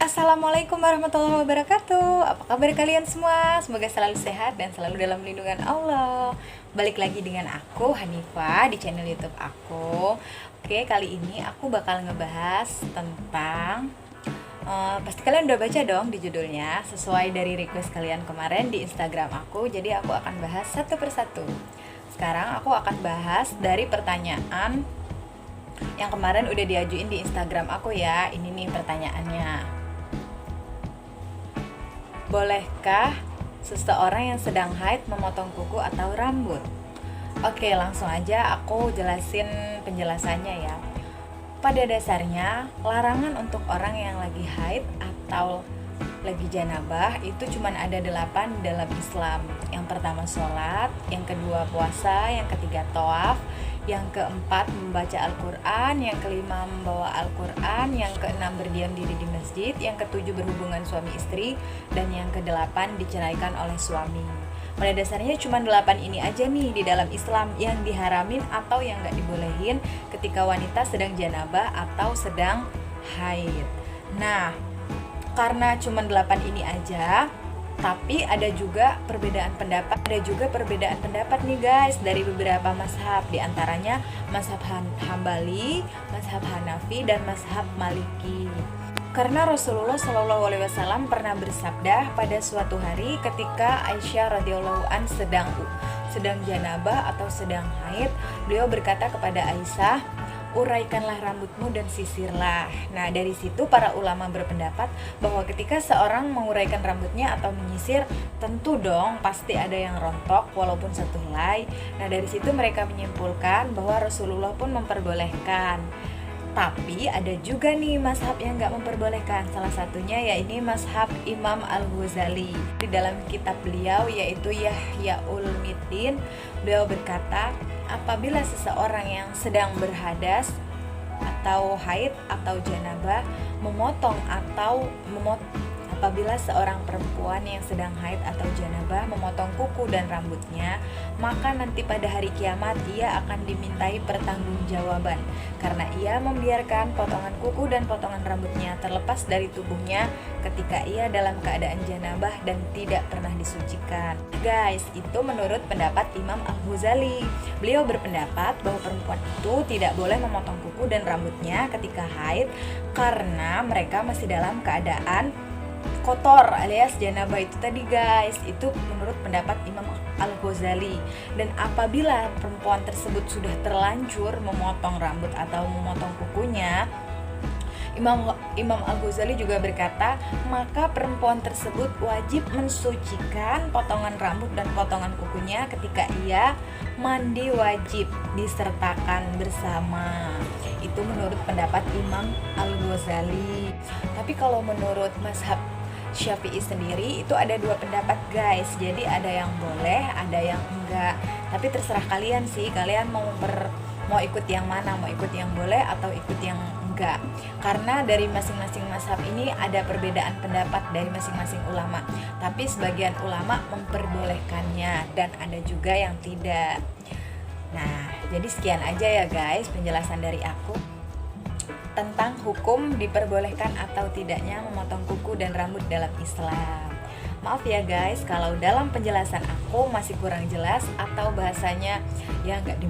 Assalamualaikum warahmatullahi wabarakatuh. Apa kabar kalian semua? Semoga selalu sehat dan selalu dalam lindungan Allah. Balik lagi dengan aku Hanifa di channel YouTube aku. Oke, kali ini aku bakal ngebahas tentang pasti kalian udah baca dong di judulnya, sesuai dari request kalian kemarin di Instagram aku. Jadi aku akan bahas satu persatu. Sekarang aku akan bahas dari pertanyaan yang kemarin udah diajuin di Instagram aku ya. Ini nih pertanyaannya. Bolehkah seseorang yang sedang haid memotong kuku atau rambut? Oke, langsung aja aku jelasin penjelasannya ya. Pada dasarnya, larangan untuk orang yang lagi haid atau lagi janabah itu cuman ada 8 dalam Islam. Yang pertama sholat, yang kedua puasa, yang ketiga tawaf, yang keempat membaca Al-Quran, yang kelima membawa Al-Quran, yang keenam berdiam diri di masjid, yang ketujuh berhubungan suami istri, dan yang kedelapan diceraikan oleh suami. Pada dasarnya cuma 8 ini aja nih di dalam Islam yang diharamin atau yang gak dibolehin ketika wanita sedang janabah atau sedang haid. Nah, karena cuma 8 ini aja, tapi ada juga perbedaan pendapat nih guys dari beberapa mazhab, di antaranya mazhab Hambali, mazhab Hanafi, dan mazhab Maliki. Karena Rasulullah SAW pernah bersabda pada suatu hari ketika Aisyah radhiyallahu an sedang janabah atau sedang haid, beliau berkata kepada Aisyah, uraikanlah rambutmu dan sisirlah. Nah, dari situ para ulama berpendapat bahwa ketika seorang menguraikan rambutnya atau menyisir, tentu dong pasti ada yang rontok walaupun satu helai. Nah, dari situ mereka menyimpulkan bahwa Rasulullah pun memperbolehkan. Tapi ada juga nih mazhab yang gak memperbolehkan. Salah satunya yaitu mazhab Imam Al-Ghazali. Di dalam kitab beliau yaitu Ihya Ulumuddin, beliau berkata, apabila seseorang yang sedang berhadas atau haid atau janabah apabila seorang perempuan yang sedang haid atau janabah memotong kuku dan rambutnya, maka nanti pada hari kiamat ia akan dimintai pertanggungjawaban karena ia membiarkan potongan kuku dan potongan rambutnya terlepas dari tubuhnya ketika ia dalam keadaan janabah dan tidak pernah disucikan. Guys, itu menurut pendapat Imam Al-Ghazali. Beliau berpendapat bahwa perempuan itu tidak boleh memotong kuku dan rambutnya ketika haid karena mereka masih dalam keadaan kotor alias janabah itu tadi guys. Itu menurut pendapat Imam Al-Ghazali. Dan apabila perempuan tersebut sudah terlanjur memotong rambut atau memotong kukunya, Imam Al-Ghazali juga berkata, maka perempuan tersebut wajib mensucikan potongan rambut dan potongan kukunya ketika ia mandi wajib disertakan bersama. Itu menurut pendapat Imam Al-Ghazali. Tapi kalau menurut mazhab Syafi'i sendiri itu ada 2 pendapat guys. Jadi ada yang boleh, ada yang enggak. Tapi terserah kalian sih, kalian mau ikut yang mana, mau ikut yang boleh atau ikut yang enggak. Karena dari masing-masing mazhab ini ada perbedaan pendapat dari masing-masing ulama. Tapi sebagian ulama memperbolehkannya dan ada juga yang tidak. Nah, jadi sekian aja ya guys penjelasan dari aku tentang hukum diperbolehkan atau tidaknya memotong kuku dan rambut dalam Islam. Maaf ya guys kalau dalam penjelasan aku masih kurang jelas atau bahasanya ya nggak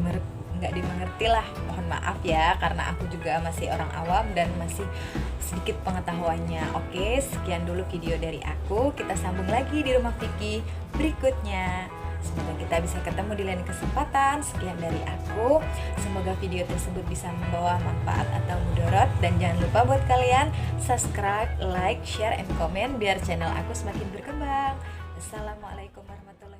dimengerti lah. Mohon maaf ya karena aku juga masih orang awam dan masih sedikit pengetahuannya. Oke, sekian dulu video dari aku. Kita sambung lagi di Rumah Fikih berikutnya. Semoga kita bisa ketemu di lain kesempatan. Sekian dari aku. Semoga video tersebut bisa membawa manfaat atau mudarat. Dan jangan lupa buat kalian subscribe, like, share, and comment biar channel aku semakin berkembang. Assalamualaikum warahmatullahi wabarakatuh.